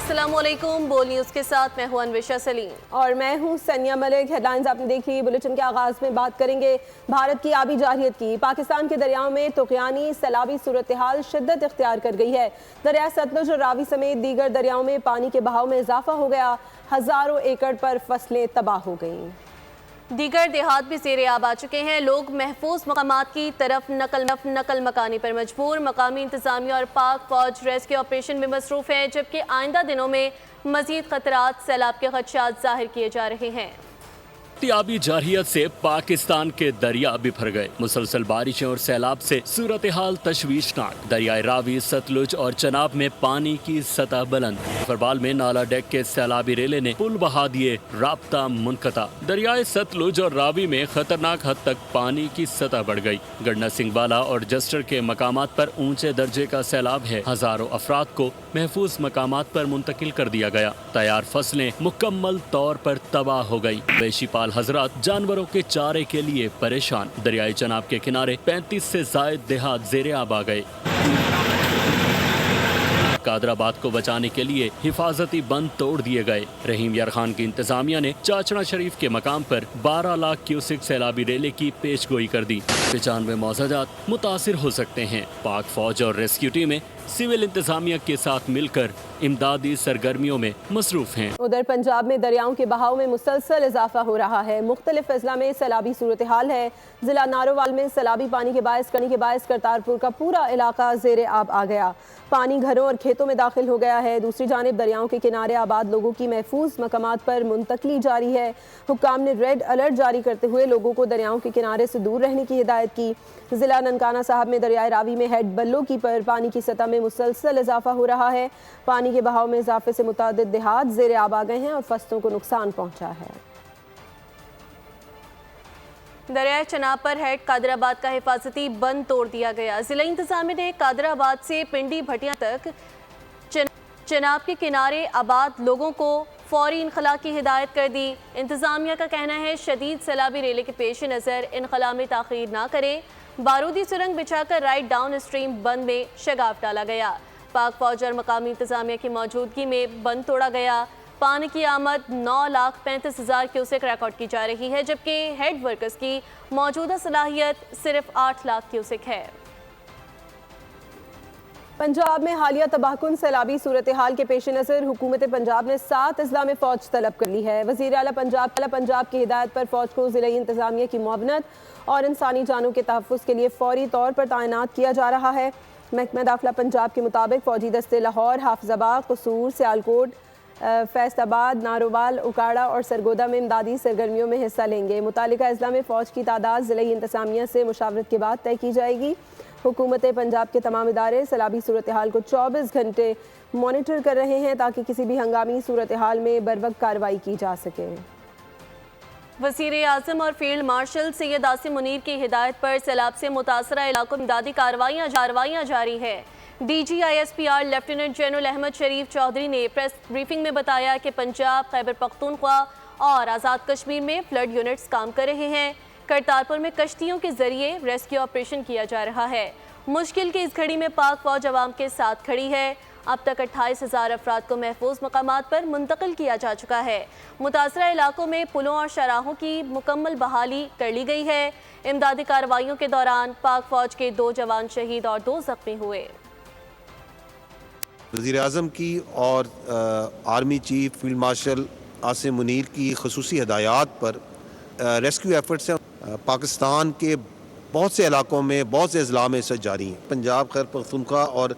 अस्सलाम वालेकुम। बोल न्यूज़ के साथ मैं हूं अन्वेशा सलीम और मैं हूं सनिया मलिक। हेडलाइंस आपने देख ली। बुलेटिन के आगाज में बात करेंगे भारत की आबी जारहियत की। पाकिस्तान के दरियाओं में तुग़यानी सैलाबी सूरत हाल शिद्दत इख्तियार कर गई है। दरिया सतलुज और रावी समेत दीगर दरियाओं में पानी के बहाव में इजाफा हो गया। हज़ारों एकड़ पर फसलें तबाह हो गईं। दीगर देहात भी ज़ेरे आब आ चुके हैं। लोग महफूज मकामात की तरफ नकल मकानी पर मजबूर। मकामी इंतजामिया और पाक फौज रेस्क्यू ऑपरेशन में मसरूफ़ है, जबकि आइंदा दिनों में मज़ीद खतरात सैलाब के खदशात ज़ाहिर किए जा रहे हैं। आबी जारहियत से पाकिस्तान के दरिया बिफर गए। मुसलसल बारिशें और सैलाब से सूरत हाल तशवीशनाक। दरियाए रावी, सतलुज और चनाब में पानी की सतह बुलंद। फरबाल में नाला डेक के सैलाबी रेले ने पुल बहा दिए, राब्ता मुनक़ता। दरियाए सतलुज और रावी में खतरनाक हद तक पानी की सतह बढ़ गई। गढ़ना सिंहबाला और जस्टर के मकामात पर ऊंचे दर्जे का सैलाब है। हजारों अफराद को महफूज मकामात पर मुंतकिल कर दिया गया। तैयार फसलें मुकम्मल तौर पर तबाह हो गई। बेशीपाल हजरात जानवरों के चारे के लिए परेशान। दरियाई चनाब के किनारे 35 से जायद देहात ज़ेरे आब आ गए। कादराबाद को बचाने के लिए हिफाजती बंद तोड़ दिए गए। रहीम यार खान की इंतजामिया ने चाचड़ा शरीफ के मकाम पर 12 लाख क्यूसिक सैलाबी रेले की पेशगोई कर दी। 95 मौज़ाजात मुतासिर हो सकते हैं। पाक फौज और रेस्क्यू टीमें सिविल इंतजामिया के साथ मिलकर इमदादी सरगर्मियों में मसरूफ हैं। उधर पंजाब में दरियाओं के बहाव में मुसलसल इजाफा हो रहा है। मुख्तलिफ अजला में सैलाबी सूरत हाल है। जिला नारोवाल में सैलाबी पानी के बायस करतारपुर का पूरा इलाका ज़ेरे आब आ गया। पानी घरों और खेतों में दाखिल हो गया है। दूसरी जानिब दरियाओं के किनारे आबाद लोगों की महफूज मकामात पर मुंतकली जारी है। हुक्काम ने रेड अलर्ट जारी करते हुए लोगों को दरियाओं के किनारे से दूर रहने की हिदायत की। जिला ननकाना साहब में दरियाए रावी में हेड बल्लो की पर पानी की सतह में मुसलसल इजाफा हो रहा है। पानी के बहाव में इजाफे से मुतादिद देहात ज़ेरे आब आ गए हैं और फसलों को नुकसान पहुंचा है। दरियाए चनाब पर हेड कादराबाद का हिफाजती बंद तोड़ दिया गया। जिला इंतजामिया ने कादराबाद से पिंडी भटिया तक चनाब के किनारे आबाद लोगों को फौरी इनखला की हिदायत कर दी। इंतजामिया का कहना है शदीद सैलाबी रेले के पेश नज़र इनखला में ताख़ीर ना करें। बारूदी सुरंग बिछाकर राइट डाउन स्ट्रीम बंद में शगाफ डाला गया। पाक फौज और मकामी इंतजामिया की मौजूदगी में बंद तोड़ा गया। पानी की आमद 9,35,000 क्यूसेक रिकॉर्ड की जा रही है, जबकि हेड वर्कर्स की मौजूदा सलाहियत सिर्फ 8 लाख क्यूसेक है। पंजाब में हालिया तबाहकुन सैलाबी सूरत हाल के पेश नज़र हुकूमत पंजाब ने 7 अजला में फ़ौज तलब कर ली है। वज़ीर आला पंजाब की हिदायत पर फ़ौज को ज़िला इंतजामिया की मुआवनत और इंसानी जानों के तहफ़्फ़ुज़ के लिए फ़ौरी तौर पर तैनात किया जा रहा है। महकमा दाखिला पंजाब के मुताबिक फ़ौजी दस्ते लाहौर, हाफिज़ाबाद, कसूर, सियालकोट, फैसलाबाद, नारोवाल, उकाड़ा और सरगोदा में इमदादी सरगर्मियों में हिस्सा लेंगे। मुतालिका अजला में फ़ौज की तादाद ज़िला इंतजामिया से मुशावरत के बाद तय की जाएगी। हुकूमत पंजाब के तमाम इदारे सैलाबी सूरत हाल को 24 घंटे मॉनिटर कर रहे हैं ताकि किसी भी हंगामी सूरत हाल में बरवक्त कार्रवाई की जा सके। वज़ीर आज़म और फील्ड मार्शल सैयद आसिम मुनीर की हिदायत पर सैलाब से मुतासरा इलाकों में इमदादी कार्रवाइयाँ जारी है। DGISPR लेफ्टिनेंट जनरल अहमद शरीफ चौधरी ने प्रेस ब्रीफिंग में बताया कि पंजाब, खैबर पख्तूनख्वा और आज़ाद कश्मीर में फ्लड यूनिट्स काम कर रहे हैं। करतारपुर में कश्तियों के जरिए रेस्क्यू ऑपरेशन किया जा रहा है। मुश्किल की इस घड़ी में पाक फौज अवाम के साथ खड़ी है। अब तक 28,000 अफराद को महफूज मकामात पर मुंतकिल किया जा चुका है। मुतासरा इलाकों में पुलों और शराहों की मुकम्मल बहाली कर ली गई है। इमदादी कार्रवाइयों के दौरान पाक फौज के 2 जवान शहीद और 2 जख्मी हुए। वज़ीर आज़म की और army chief field marshal Asim Munir की ख़ुसूसी हदायत पर रेस्क्यू एफर्ट्स हैं। पाकिस्तान के बहुत से इलाकों में बहुत से अजला में इस जारी हैं। पंजाब, खैबर पख्तूनख्वा और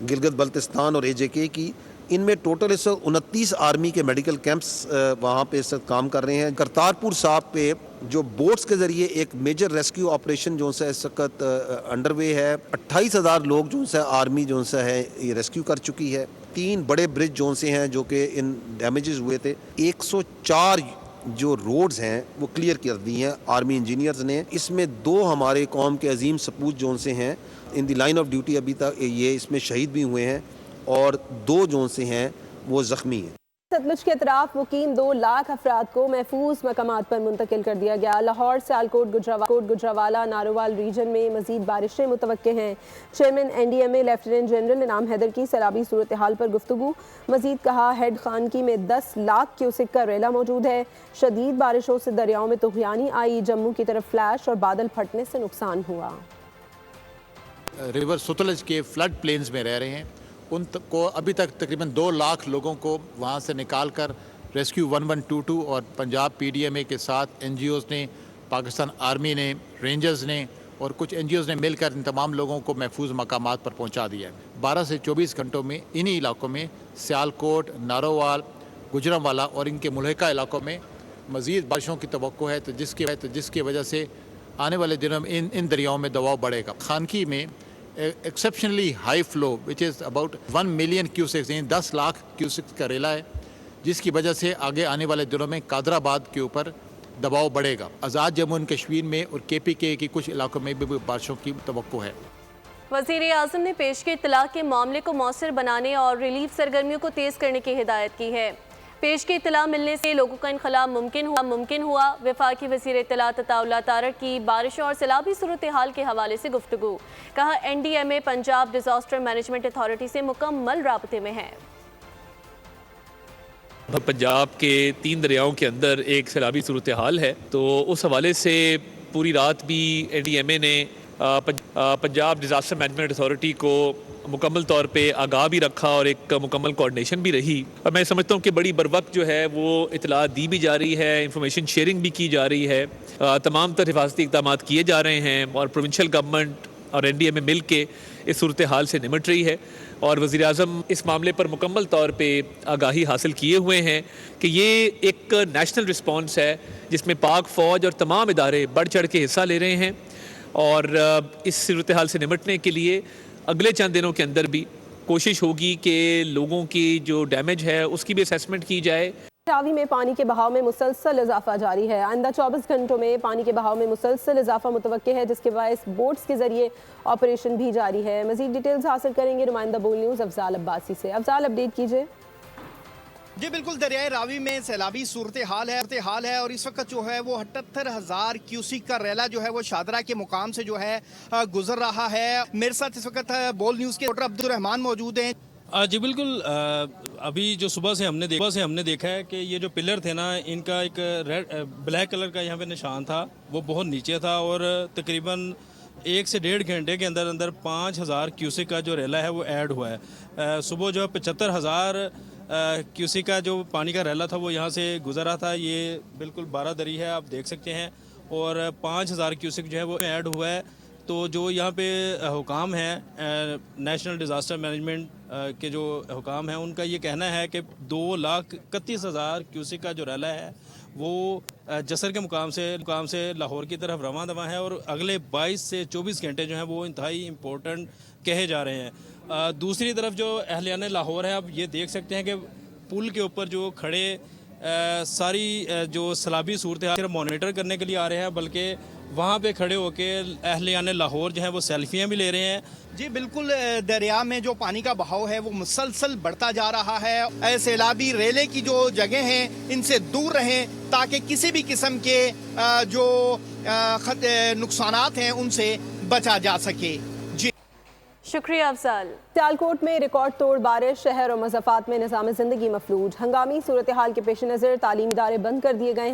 गिलगित बल्तिस्तान और AJK की, इनमें टोटल इस 29 आर्मी के मेडिकल कैंप्स वहाँ पे इस वक्त काम कर रहे हैं। करतारपुर साहब पे जो बोट्स के ज़रिए एक मेजर रेस्क्यू ऑपरेशन जो सा इस वक्त अंडरवे है। 28,000 लोग जो सा आर्मी जो सा है ये रेस्क्यू कर चुकी है। 3 बड़े ब्रिज जो से हैं जो कि इन डैमेजेस हुए थे। 104 जो रोड्स हैं वो क्लियर कर दी हैं आर्मी इंजीनियर्स ने। इसमें 2 हमारे कौम के अजीम सपूत जो से हैं इन दी लाइन ऑफ ड्यूटी अभी तक ये इसमें शहीद भी हुए हैं और 2 जो से हैं वो ज़ख्मी हैं। ستلج کے اطراف مقیم 2 لاکھ افراد کو محفوظ مقامات پر منتقل کر دیا گیا۔ لاہور، سیالکوٹ، گجرانوالہ، نارووال ریجن میں مزید بارشیں متوقع ہیں۔ چیئرمین NDMA لیفٹیننٹ جنرل انعام حیدر کی سیلابی صورتحال پر گفتگو۔ مزید کہا ہیڈ خانقی میں 10 لاکھ کیوسک کا ریلا موجود ہے۔ شدید بارشوں سے دریاؤں میں طغیانی آئی، جموں کی طرف فلیش اور بادل پھٹنے سے نقصان ہوا۔ ریور ستلج کے فلڈ پلینز میں رہ رہے ہیں، ان کو ابھی تک تقریباً 2 لاکھ لوگوں کو وہاں سے نکال کر ریسکیو 1122 اور پنجاب PDMA کے ساتھ NGOs نے، پاکستان آرمی نے، رینجرز نے اور کچھ NGOs نے مل کر ان تمام لوگوں کو محفوظ مقامات پر پہنچا دیا ہے۔ 12 سے 24 گھنٹوں میں انہی علاقوں میں سیالکوٹ، نارووال، گجرانوالہ اور ان کے ملحقہ علاقوں میں مزید بارشوں کی توقع ہے، تو جس کی وجہ سے آنے والے دنوں میں ان دریاؤں میں دباؤ بڑھے گا۔ خانقی میں exceptionally high flu which is about 1 million kiosks, یعنی 10 لاکھ کیوسکس کا ریلا ہے، جس کی وجہ سے آگے آنے والے دنوں میں قادر آباد کے اوپر دباؤ بڑھے گا۔ آزاد جموں اینڈ کشمیر میں اور KPK کے کچھ علاقوں میں بھی بارشوں کی توقع ہے۔ وزیر اعظم نے پیش کی اطلاع کے معاملے کو مؤثر بنانے اور ریلیف سرگرمیوں کو تیز کرنے کی ہدایت کی ہے۔ پیش کی اطلاع ملنے سے لوگوں کا انخلاء ممکن ہوا۔ وفاقی وزیر اطلاعات عطا اللہ تارڑ کی بارشوں اور سیلابی صورتحال کے حوالے سے گفتگو۔ کہا NDMA Punjab disaster management authority سے مکمل رابطے میں ہے۔ پنجاب کے 3 دریاؤں کے اندر ایک سیلابی صورتحال ہے، تو اس حوالے سے پوری رات بھی NDMA نے پنجاب ڈیزاسٹر مینجمنٹ اتھارٹی کو مکمل طور پہ آگاہ بھی رکھا اور ایک مکمل کوارڈینیشن بھی رہی۔ اور میں سمجھتا ہوں کہ بڑی بروقت جو ہے وہ اطلاع دی بھی جا رہی ہے، انفارمیشن شیئرنگ بھی کی جا رہی ہے، تمام تر حفاظتی اقدامات کیے جا رہے ہیں اور پروونشل گورنمنٹ اور NDMA مل کے اس صورتحال سے نمٹ رہی ہے۔ اور وزیر اعظم اس معاملے پر مکمل طور پہ آگاہی حاصل کیے ہوئے ہیں کہ یہ ایک نیشنل رسپانس ہے جس میں پاک فوج اور تمام ادارے بڑھ چڑھ کے حصہ لے رہے ہیں، اور اس صورتحال سے نمٹنے کے لیے اگلے چند دنوں کے اندر بھی کوشش ہوگی کہ لوگوں کی جو ڈیمیج ہے اس کی بھی اسیسمنٹ کی جائے۔ راوی میں پانی کے بہاؤ میں مسلسل اضافہ جاری ہے۔ آئندہ 24 گھنٹوں میں پانی کے بہاؤ میں مسلسل اضافہ متوقع ہے، جس کے باعث بوٹس کے ذریعے آپریشن بھی جاری ہے۔ مزید ڈیٹیلز حاصل کریں گے نمائندہ بول نیوز افضال عباسی سے۔ افضال، اپڈیٹ کیجئے۔ جی بالکل، دریائے راوی میں سیلابی صورتحال ہے اور اس وقت جو ہے وہ 78,000 کیوسک کا ریلا جو ہے وہ شادرہ کے مقام سے جو ہے گزر رہا ہے۔ میرے ساتھ اس وقت بول نیوز کے رپورٹر عبدالرحمان موجود ہیں۔ جی بالکل، ابھی جو صبح سے ہم نے دیکھا ہے کہ یہ جو پلر تھے نا، ان کا ایک بلیک کلر کا یہاں پہ نشان تھا، وہ بہت نیچے تھا اور تقریباً 1 سے 1.5 گھنٹے کے اندر 5,000 کیوسک کا جو ریلا ہے وہ ایڈ ہوا ہے۔ صبح جو 75,000 کیوسک کا جو پانی کا ریلا تھا وہ یہاں سے گزر رہا تھا۔ یہ بالکل 12 دری ہے، آپ دیکھ سکتے ہیں، اور 5,000 کیوسک جو ہے وہ ایڈ ہوا ہے۔ تو جو یہاں پہ حکام ہیں، نیشنل ڈیزاسٹر مینجمنٹ کے جو حکام ہیں، ان کا یہ کہنا ہے کہ 2,31,000 کیوسک کا جو ریلا ہے وہ جسر کے مقام سے لاہور کی طرف رواں دواں ہے، اور اگلے 22 سے 24 گھنٹے جو ہیں وہ انتہائی امپورٹنٹ کہے جا رہے ہیں۔ دوسری طرف جو اہلیان لاہور ہے، اب یہ دیکھ سکتے ہیں کہ پل کے اوپر جو کھڑے ساری جو سیلابی صورتحال صرف مانیٹر کرنے کے لیے آ رہے ہیں، بلکہ وہاں پہ کھڑے ہو کے اہلیان لاہور جو ہیں وہ سیلفیاں بھی لے رہے ہیں۔ جی بالکل، دریا میں جو پانی کا بہاؤ ہے وہ مسلسل بڑھتا جا رہا ہے۔ سیلابی ریلے کی جو جگہ ہیں ان سے دور رہیں تاکہ کسی بھی قسم کے جو نقصانات ہیں ان سے بچا جا سکے۔ شکریہ افضال۔ سیالکوٹ میں ریکارڈ توڑ بارش، شہر اور مضافات میں نظام زندگی مفلوج۔ ہنگامی صورتحال کے پیش نظر تعلیمی ادارے بند کر دیے گئے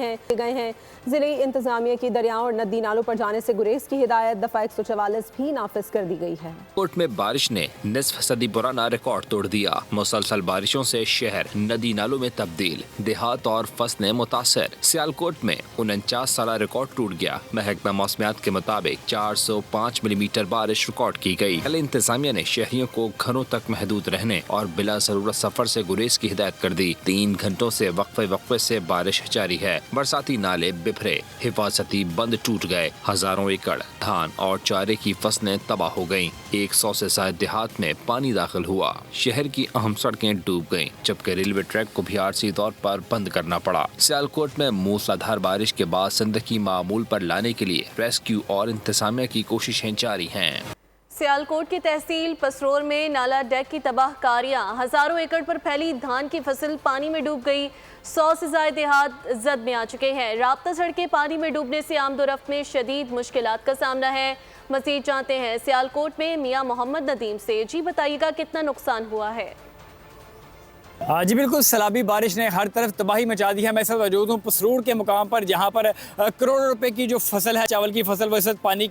ہیں۔ ضلعی انتظامیہ کی دریاؤں اور ندی نالوں پر جانے سے گریز کی ہدایت دفعہ 144 بھی نافذ کر دی گئی ہے۔ کوٹ میں بارش نے نصف صدی پرانا ریکارڈ توڑ دیا۔ مسلسل بارشوں سے شہر ندی نالوں میں تبدیل، دیہات اور فصلیں متاثر۔ سیالکوٹ میں 49 سالہ ریکارڈ ٹوٹ گیا۔ محکمہ موسمیات کے مطابق 405 ملی میٹر بارش ریکارڈ کی گئی۔ انتظامیہ نے شہریوں کو گھروں تک محدود رہنے اور بلا ضرورت سفر سے گریز کی ہدایت کر دی۔ 3 گھنٹوں سے وقفے سے بارش جاری ہے۔ برساتی نالے بفرے، حفاظتی بند ٹوٹ گئے۔ ہزاروں ایکڑ دھان اور چارے کی فصلیں تباہ ہو گئیں۔ 100 سے زائد دیہات میں پانی داخل ہوا۔ شہر کی اہم سڑکیں ڈوب گئیں، جبکہ ریلوے ٹریک کو بھی عارضی طور پر بند کرنا پڑا۔ سیالکوٹ میں موسلادھار بارش کے بعد زندگی معمول پر لانے کے لیے ریسکیو اور انتظامیہ کی کوششیں جاری ہیں۔ सियालकोट की तहसील पसरोर में नाला डेक की तबाहकारियां, हजारों एकड़ पर फैली धान की फसल पानी में डूब गई। 100 से ज्यादा देहात जद में आ चुके हैं। राब्ता सड़कें पानी में डूबने से आमदोरफ्त में शदीद मुश्किलात का सामना है। मजीद जानते हैं सियालकोट में मियां मोहम्मद नदीम से। जी बताइएगा कितना नुकसान हुआ है। जी बिल्कुल, सैलाबी बारिश ने हर तरफ तबाही मचा दी है। मैं इस वक्त मौजूद हूँ पसरूर के मुकाम पर, जहाँ पर करोड़ों रुपए की जो फसल है, चावल की फसल, वो इस वक्त पानी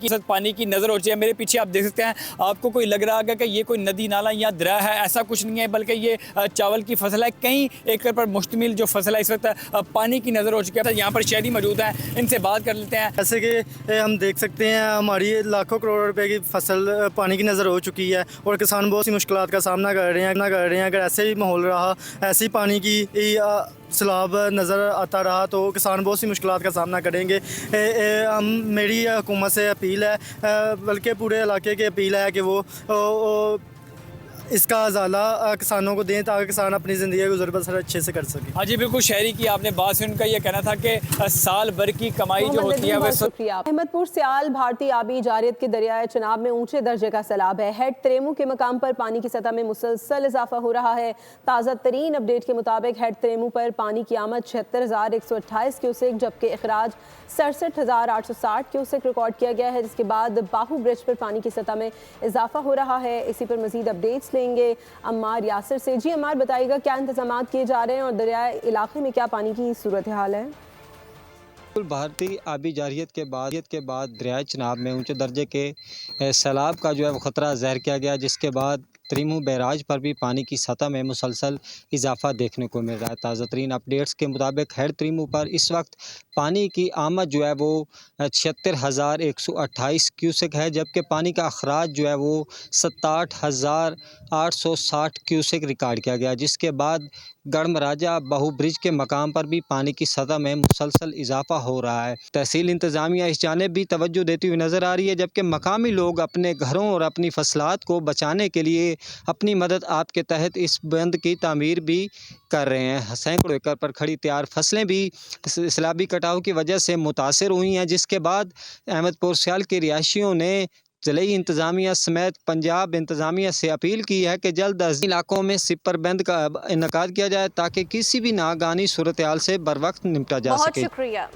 की नज़र हो रही है। मेरे पीछे आप देख सकते हैं, आपको कोई लग रहा है कि ये कोई नदी नाला या दरिया है, ऐसा कुछ नहीं है, बल्कि ये चावल की फसल है। कई एकड़ पर मुश्तमिल जो फसल है इस वक्त पानी की नज़र हो चुकी है। यहाँ पर शहरी मौजूद हैं, इनसे बात कर लेते हैं। जैसे कि हम देख सकते हैं, हमारी लाखों करोड़ रुपए की फसल पानी की नज़र हो चुकी है और किसान बहुत सी मुश्किलात का सामना कर रहे हैं। अगर ऐसे ही माहौल रहा, ऐसे ही पानी की सैलाब नज़र आता रहा तो किसान बहुत सी मुश्किलात का सामना करेंगे। मेरी हुकूमत से अपील है, बल्कि पूरे इलाके की अपील है कि वो इसका अजाला किसानों को दें ताकि किसान अपनी ज़िंदगी का गुजर बसर अच्छे से कर सके। हाँ जी बिल्कुल, शहरी की आपने बात सुन, उनका ये कहना था कि साल भर की कमाई जो होती है। शुक्रिया। अहमदपुर सियाल भारतीय आबी जारियत के दरियाए चनाब में ऊंचे दर्जे का सैलाब है। हेड त्रेमू के मकाम पर पानी की सतह में मुसलसल इजाफा हो रहा है। ताज़ा तरीन अपडेट के मुताबिक हेड त्रेमू पर पानी की आमद 76,128 क्यूसेक जबकि अखराज 67,860 क्यूसेक रिकॉर्ड किया गया है, जिसके बाद बाहू ब्रिज पर पानी की सतह में इजाफा हो रहा है। इसी पर मजीद अपडेट्स लेंगे अम्मार यासिर से। जी अम्मार, बताइएगा क्या इंतजाम किए जा रहे हैं और दरियाए इलाके में क्या पानी की सूरत हाल है। भारतीय आबी जारियत के बाद दरियाए चनाब में ऊंचे दर्जे के सैलाब का जो है वो ख़तरा ज़ाहिर किया गया, जिसके बाद त्रिमू बैराज पर भी पानी की सतह में मुसलसल इजाफा देखने को मिल रहा है। ताज़ा तरीन अपडेट्स के मुताबिक हेड त्रिमू पर इस वक्त पानी की आमद जो है वो 76,128 क्यूसेक है, जबकि पानी का अखराज जो है वो 67,860 क्यूसेक रिकॉर्ड किया गया, जिसके बाद गढ़मराजा बहु ब्रिज के मकाम पर भी पानी की सतह में मुसलसल इजाफा हो रहा है। तहसील इंतज़ामिया इस जानिब भी तवज्जो देती हुई नज़र आ रही है, जबकि मकामी लोग अपने घरों और अपनी फसलात को बचाने के लिए अपनी मदद आप के तहत इस बंद की तामीर भी कर रहे हैं। सैकड़ों एकड़ पर खड़ी तैयार फसलें भी सैलाबी कटाव की वजह से मुतासर हुई हैं, जिसके बाद अहमदपुर सियाल के रिहायशियों ने ज़िली इंतज़ामिया समेत पंजाब इंतज़ामिया से अपील की है कि जल्द अज इलाकों में सिपर बंद का इनेकाद किया जाए ताकि किसी भी नागानी सूरत हाल से बर वक्त निपटा जा सके। बहुत शुक्रिया।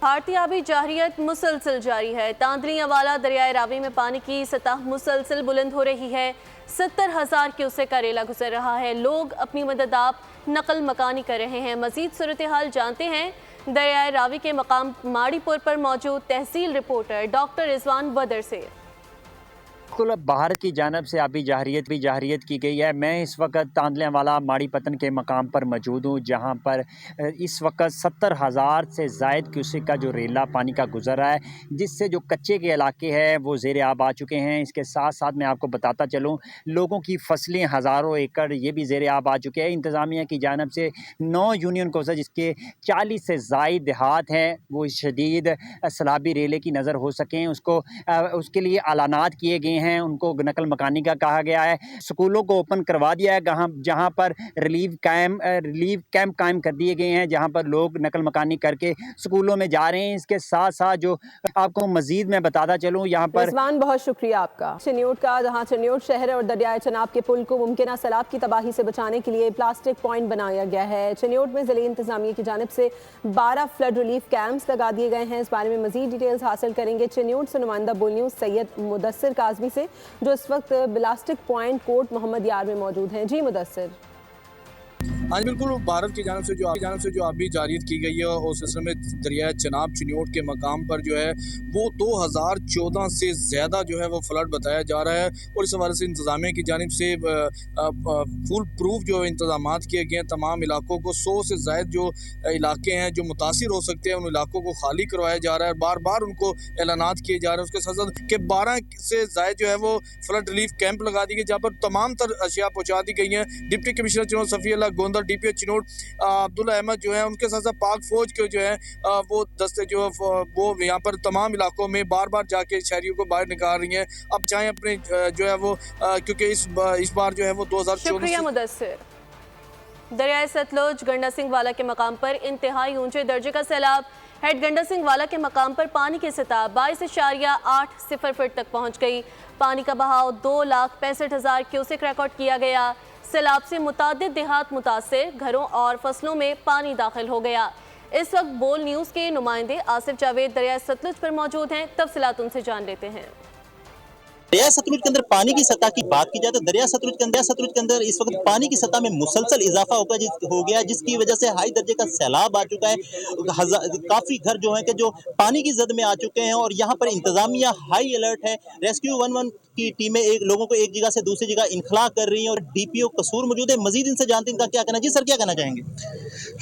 भारतीय आबी जारियत मुसलसल जारी है। तांदली अवाला दरियाए रावी में पानी की सतह मुसलसल बुलंद हो रही है। 70,000 क्यूसेक का रेला गुजर रहा है। लोग अपनी मदद आप नकल मकानी कर रहे हैं। मजीद सूरत हाल जानते हैं दरियाए रावी के मकाम माड़ीपुर पर मौजूद तहसील रिपोर्टर डॉक्टर रिजवान बदर से। बिल्कुल, बाहर की जानब से आबी जाहरियत की गई है। मैं इस वक्त तांदलियाँ वाला माड़ी पतन के मकाम पर मौजूद हूँ, जहाँ पर इस वक्त 70,000 से ज़ायद क्यूसेक का जो रेला पानी का गुजर रहा है, जिससे जो कच्चे के इलाके हैं वो ज़ेर आब आ चुके हैं। इसके साथ साथ मैं आपको बताता चलूँ, लोगों की फसलें हज़ारों एकड़ ये भी ज़ेर आब आ चुके हैं। इंतज़ामिया की जानब से 9 यूनियन कोसा जिसके 40 से ज़ायद देहात हैं वो शदीद सैलाबी रेले की नज़र हो सकें, उसके लिए ऐलानात किए गए हैं। उनको नकल मकानी का कहा गया है। स्कूलों को ओपन करवा दिया है, जहां पर रिलीफ कैंप कायम कर दिए गए हैं, जहां पर लोग नकल मकानी करके स्कूलों में जा रहे हैं। इसके साथ साथ जो आपको मजीद मैं बताता चलूँ, यहाँ पर रिजवान बहुत शुक्रिया आपका। चनियोट का, जहाँ चनियोट शहर और दरियाए चनाब के पुल को मुमकिन सैलाब की तबाही से बचाने के लिए प्लास्टिक पॉइंट बनाया गया है। चनियोट में ज़िले इंतजामिया की जानिब से 12 फ्लड रिलीफ कैंप्स लगा दिए गए हैं। इस बारे में मजीद डिटेल्स हासिल करेंगे चनियोट से नुमाइंदा बोल न्यूज़ सैयद मुदस्सिर काज़मी से, जो इस वक्त प्लास्टिक पॉइंट कोट मोहम्मद यार में मौजूद हैं। जी मुदस्सिर। हाँ बिल्कुल, भारत की जानब से जो आबी जारियत की गई है और उस सिलसिले में दरिया चनाब चनियोट के मकाम पर जो है वो 2014 से ज़्यादा जो है वो फ्लड बताया जा रहा है। और इस हवाले से इंतज़ामिया की जानिब से फुल प्रूफ जो इंतजाम किए गए हैं। तमाम इलाकों को 100 से ज़ायद जो इलाके हैं जो मुतासिर हो सकते हैं, उन इलाकों को खाली करवाया जा रहा है। बार बार उनको ऐलानात किए जा रहे हैं। उसके साथ साथ कि 12 से ज़ायद जो है वो फ्लड रिलीफ कैंप लगा दिए गए, जहाँ पर तमाम तर अशिया पहुँचा दी गई हैं। डिप्टी कमिश्नर चुनाव सफ़ी अल्लाह गोंदल, DPO चिनोट अब्दुल्ला अहमद जो है, उनके साथ साथ पाक फौज के जो है वो दस्ते जो वो यहाँ पर तमाम इलाकों में बार बार जाके शहरियों को बाहर निकाल रही हैं। अब चाहे अपने जो है वो क्योंकि इस बार जो है वो 2014। शुक्रिया मुदस्सिर। दरियाए सतलुज गंडा सिंह वाला के मकाम पर इंतहाई ऊंचे दर्जे का सैलाब। हेड गंडा सिंह वाला के मकाम पर पानी की सतह 22.80 फीट तक पहुंच गई। पानी का बहाव 2,65,000 क्यूसेक रिकॉर्ड किया गया। सैलाब से मुतादिद देहात मुतासिर, घरों और फसलों में पानी दाखिल हो गया। इस वक्त बोल न्यूज़ के नुमाइंदे आसिफ जावेद दरिया सतलुज पर मौजूद हैं। तफसीलात उनसे जान लेते हैं। दरिया सतलुज के अंदर पानी की सतह की बात की जाए तो दरिया सतलुज के अंदर इस वक्त पानी की सतह में मुसलसल इजाफा हो गया, जिसकी वजह से हाई दर्जे का सैलाब आ चुका है। काफी घर जो है कि जो पानी की जद में आ चुके हैं और यहाँ पर इंतजामिया हाई अलर्ट है। रेस्क्यू 11 की टीमें लोगों को एक जगह से दूसरी जगह इनखला कर रही हैं और डीपीओ कसूर मौजूद है। मजीद इनसे जानते हैं इनका क्या कहना। जी सर, क्या कहना चाहेंगे?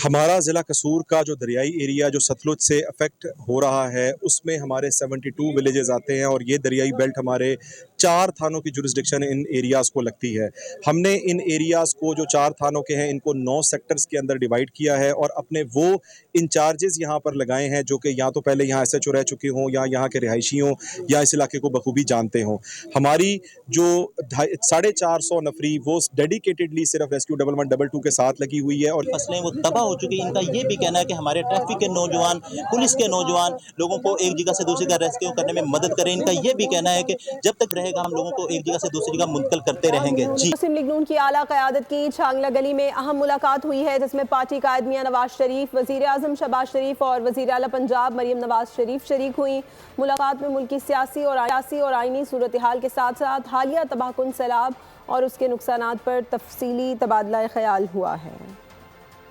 हमारा जिला कसूर का जो दरियाई एरिया जो सतलुज से अफेक्ट हो रहा है, उसमें हमारे 72 विलेजेस आते हैं और ये दरियाई बेल्ट हमारे 4 थानों की जुरिस्डिक्शन इन एरियाज़ को लगती है। हमने इन एरियाज़ को जो 4 थानों के हैं इनको 9 सेक्टर्स के अंदर डिवाइड किया है और अपने वो इंचार्जेस यहाँ पर लगाए हैं जो कि या तो पहले यहाँ SHO रह चुके हों या यहाँ के रिहायशी हों या इस इलाके को बखूबी जानते हों। हमारी जो 450 नफरी वो डेडिकेटेडली सिर्फ रेस्क्यू 1112 के साथ लगी हुई है और फसलें वो तबाह हो चुकी है। इनका ये भी कहना है कि हमारे ट्रैफिक के नौजवान, पुलिस के नौजवान लोगों को एक जगह से दूसरी जगह रेस्क्यू करने में मदद करें। इनका ये भी कहना है कि जब तक रहेगा हम लोगों को एक जगह से दूसरी जगह मुंतकिल करते रहेंगे। जी, मुस्लिम लीग नून की आला क़यादत की छांगला गली में अहम मुलाकात हुई है, जिसमें पार्टी कायद मियां नवाज शरीफ, वज़ीर आज़म शहबाज शरीफ और वज़ीर आला पंजाब मरियम नवाज शरीफ शरीक हुई। मुलाकात में मुल्क की सियासी और आइनी सूरत हाल के साथ साथ हालिया तबाहकुन सैलाब और उसके नुकसानात पर तफसीली तबादला ख्याल हुआ है।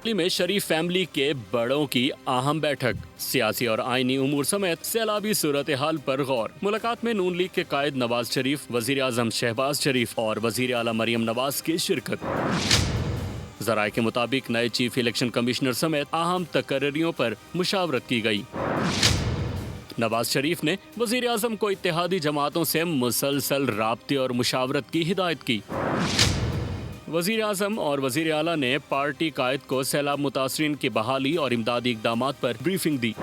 में शरीफ फैमिली के बड़ों की अहम बैठक, सियासी और आईनी उमूर समेत सैलाबी सूरत हाल पर गौर। मुलाकात में नून लीग के कायद नवाज शरीफ, वजीर आजम शहबाज शरीफ और वजीर आला मरियम नवाज की शिरकत। ज़राए के मुताबिक नए चीफ इलेक्शन कमिश्नर समेत अहम तकर्रियों पर मुशावरत की गई। नवाज शरीफ ने वजीर आजम को इत्तेहादी जमातों से मुसलसल राब्ते और मुशावरत की हिदायत की। वज़ीर आज़म और वज़ीर आला ने पार्टी कायद को सैलाब मुतासरीन की बहाली और इमदादी इक़दामात पर ब्रीफिंग दी।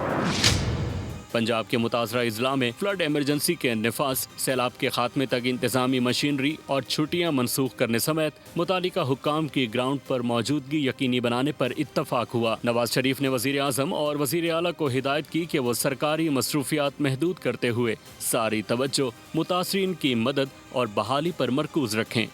पंजाब के मुतासरा अजला में फ्लड एमरजेंसी के निफास, सैलाब के खात्मे तक इंतजामी मशीनरी और छुट्टियां मनसूख करने समेत मुतालिका हुक्काम की ग्राउंड पर मौजूदगी यकीनी बनाने पर इत्तफाक हुआ। नवाज शरीफ ने वज़ीर आज़म और वज़ीर आला को हिदायत की कि वो सरकारी मसरूफियात महदूद करते हुए सारी तवज्जो मुतासरीन की मदद और बहाली पर मरकूज रखें।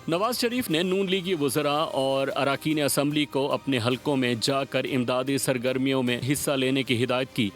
नवाज शरीफ ने नून लीगी वज़रा और अराकीन असम्बली को अपने हलकों में जाकर इमदादी सरगर्मियों में हिस्सा लेने की हिदायत की।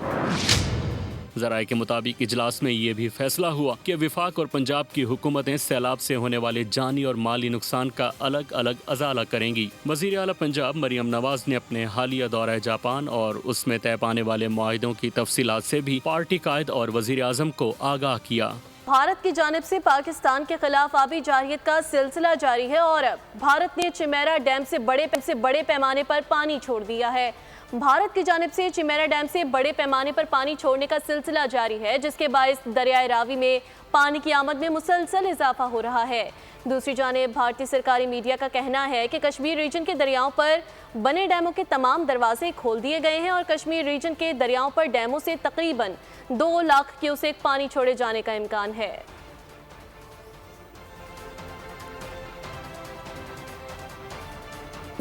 ज़राए के मुताबिक इजलास में ये भी फैसला हुआ कि विफाक और पंजाब की हुकूमतें सैलाब से होने वाले जानी और माली नुकसान का अलग अलग अजाला करेंगी। वज़ीर आला पंजाब मरियम नवाज ने अपने हालिया दौरा जापान और उसमें तय पाने वाले मुआहिदों की तफसीलात से भी पार्टी कायद और वज़ीर आज़म को आगाह किया। भारत की जानिब से पाकिस्तान के खिलाफ आबी जारियत का सिलसिला जारी है और भारत ने चिमेरा डैम से बड़े पैमाने पर पानी छोड़ दिया है। भारत की जानिब से चिमेरा डैम से बड़े पैमाने पर पानी छोड़ने का सिलसिला जारी है, जिसके बायस दरियाए रावी में पानी की आमद में मुसलसल इजाफा हो रहा है। दूसरी जानिब भारतीय सरकारी मीडिया का कहना है कि कश्मीर रीजन के दरियाओं पर बने डैमों के तमाम दरवाजे खोल दिए गए हैं और कश्मीर रीजन के दरियाओं पर डैमों से तकरीबन 2 लाख क्यूसेक पानी छोड़े जाने का इम्कान है।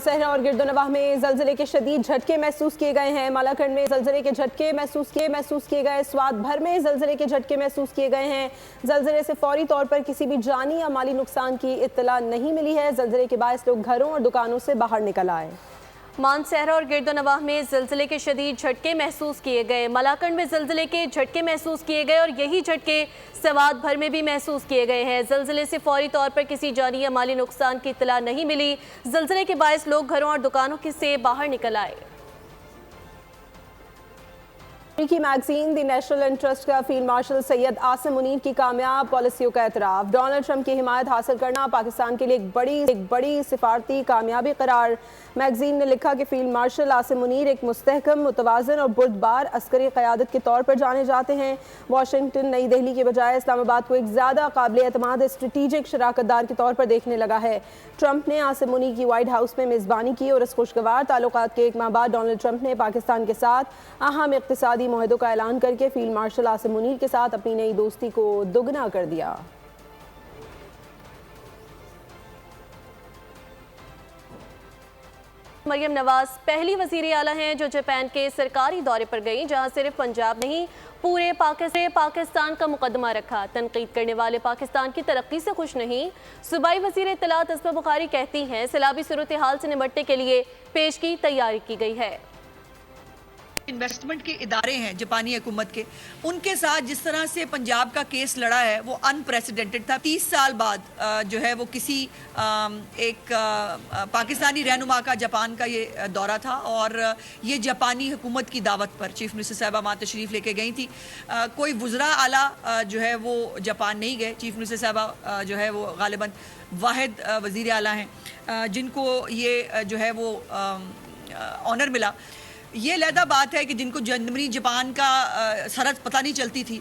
सहरा और गिरदोनवाह में ज़लज़ले के शदीद झटके महसूस किए गए हैं। मालाकंड में ज़लज़ले के झटके महसूस किए गए। स्वात भर में ज़लज़ले के झटके महसूस किए गए हैं। ज़लज़ले से फौरी तौर पर किसी भी जानी या माली नुकसान की इत्तला नहीं मिली है। ज़लज़ले के बायस लोग घरों और दुकानों से बाहर निकल आए। मानसहरा और गिरदोनवाह में ज़लज़ले के शदीद झटके महसूस किए गए। मलाकंड में ज़लज़ले के झटके महसूस किए गए और यही झटके सवात भर में भी महसूस किए गए हैं। ज़लज़ले से फौरी तौर पर किसी जानी या माली नुकसान की इत्तला नहीं मिली। ज़लज़ले के बायस लोग घरों और दुकानों से बाहर निकल आए। अमेरिकी मैगजीन द नेशनल इंटरेस्ट का फील्ड मार्शल सैयद आसिम मुनीर की कामयाब पॉलिसियों का एतराफ़। डोनाल्ड ट्रंप की हिमायत हासिल करना पाकिस्तान के लिए एक बड़ी सिफारती कामयाबी करार। मैगजीन ने लिखा कि फील्ड मार्शल आसिम मुनीर एक मुस्तहकम, मुतवाज़न और बुर्दबार अस्करी क़यादत के तौर पर जाने जाते हैं। वाशिंगटन नई दिल्ली के बजाय इस्लामाबाद को एक ज़्यादा काबिल एतमाद स्ट्रेटेजिक शराकतदार के तौर पर देखने लगा है। ट्रंप ने आसिम मुनीर की व्हाइट हाउस में मेज़बानी की और इस खुशगवार ताल्लुकात के 1 माह बाद डोनाल्ड ट्रंप ने पाकिस्तान के साथ अहम इक़्तिसादी मुआहदों का ऐलान करके फील्ड मार्शल आसिम मुनीर के साथ अपनी नई दोस्ती को दुगना कर दिया। مریم نواز پہلی وزیر اعلیٰ ہیں جو جاپان کے سرکاری دورے پر گئیں، جہاں صرف پنجاب نہیں پورے پاکستان کا مقدمہ رکھا۔ تنقید کرنے والے پاکستان کی ترقی سے خوش نہیں۔ صوبائی وزیر اطلاعات اسما بخاری کہتی ہیں سیلابی صورتحال سے نمٹنے کے لیے پیش کی تیاری کی گئی ہے۔ انویسٹمنٹ کے ادارے ہیں جاپانی حکومت کے، ان کے ساتھ جس طرح سے پنجاب کا کیس لڑا ہے وہ ان پریسیڈنٹڈ تھا۔ 30 سال بعد جو ہے وہ کسی ایک پاکستانی رہنما کا جاپان کا یہ دورہ تھا، اور یہ جاپانی حکومت کی دعوت پر چیف منسٹر صاحبہ وہاں تشریف لے کے گئی تھی۔ کوئی وزراء اعلیٰ جو ہے وہ جاپان نہیں گئے۔ چیف منسٹر صاحبہ جو ہے وہ غالباً واحد وزیر اعلیٰ ہیں جن کو یہ جو ہے وہ آنر ملا۔ یہ علیحدہ بات ہے کہ جن کو جنوری جاپان کا سرحد پتہ نہیں چلتی تھی،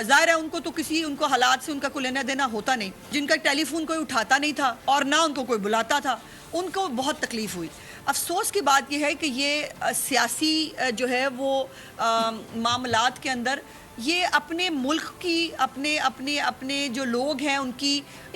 ظاہر ہے ان کو تو ان کو حالات سے ان کا کوئی لینا دینا ہوتا نہیں، جن کا ٹیلی فون کوئی اٹھاتا نہیں تھا اور نہ ان کو کوئی بلاتا تھا، ان کو بہت تکلیف ہوئی۔ افسوس کی بات یہ ہے کہ یہ سیاسی جو ہے وہ معاملات کے اندر یہ اپنے ملک کی اپنے جو لوگ ہیں ان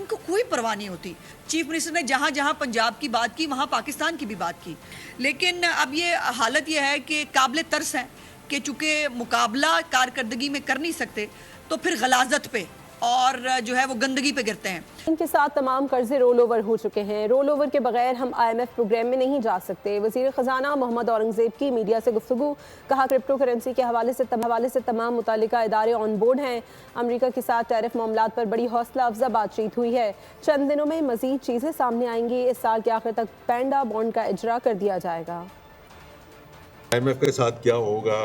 کو کوئی پرواہ نہیں ہوتی۔ چیف منسٹر نے جہاں جہاں پنجاب کی بات کی وہاں پاکستان کی بھی بات کی، لیکن اب یہ حالت یہ ہے کہ قابل ترس ہے کہ چونکہ مقابلہ کارکردگی میں کر نہیں سکتے تو پھر غلاظت پہ اور جو ہے وہ گندگی پہ گرتے ہیں۔ ان کے ساتھ تمام قرضے رول اوور ہو چکے ہیں۔ رول اوور کے بغیر ہم IMF پروگرام میں نہیں جا سکتے۔ وزیر خزانہ محمد اورنگزیب کی میڈیا سے گفتگو، کہا کرپٹو کرنسی کے حوالے سے تمام متعلقہ ادارے آن بورڈ ہیں۔ امریکہ کے ساتھ ٹیرف معاملات پر بڑی حوصلہ افزا بات چیت ہوئی ہے۔ چند دنوں میں مزید چیزیں سامنے آئیں گی۔ اس سال کے آخر تک پینڈا بانڈ کا اجرا کر دیا جائے گا۔ IMF کے ساتھ کیا ہوگا،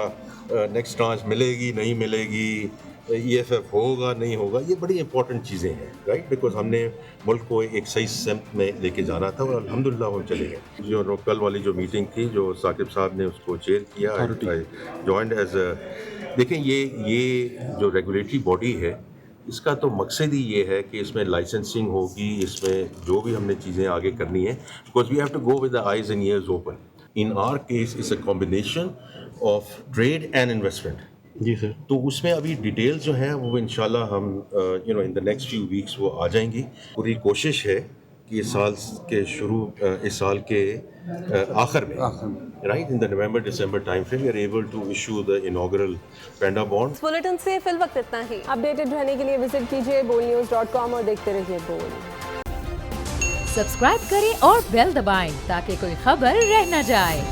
نیکسٹ ٹرانچ ملے گی نہیں ملے گی، EFF ہوگا نہیں ہوگا، یہ بڑی امپورٹنٹ چیزیں ہیں، رائٹ، بیکاز ہم نے ملک کو ایک صحیح سمت میں لے کے جانا تھا اور الحمدللہ ہم چلے گئے۔ جو کل والی جو میٹنگ تھی جو ثاقب صاحب نے اس کو چیئر کیا، جوائنٹ ایز دیکھیں یہ جو ریگولیٹری باڈی ہے اس کا تو مقصد ہی یہ ہے کہ اس میں لائسنسنگ ہوگی، اس میں جو بھی ہم نے چیزیں آگے کرنی ہیں، because we have to go with the eyes and ears open. In our case is a combination of trade and investment. جی سر، تو اس میں ابھی ڈیٹیلز جو ہیں وہ انشاءاللہ ہم ان دا نیکسٹ فیو ویکس وہ آ جائیں گی۔ پوری کوشش ہے کہ اس سال کے آخر میں right in the November December time frame we are able to issue the inaugural panda bond. Bulletin سے فی الوقت اتنا ہی۔ اپڈیٹڈ رہنے کے لیے وزٹ کیجیے bolnews.com اور دیکھتے رہیے بول۔ سبسکرائب کریں اور بیل دبائیں تاکہ کوئی خبر رہ نہ جائے۔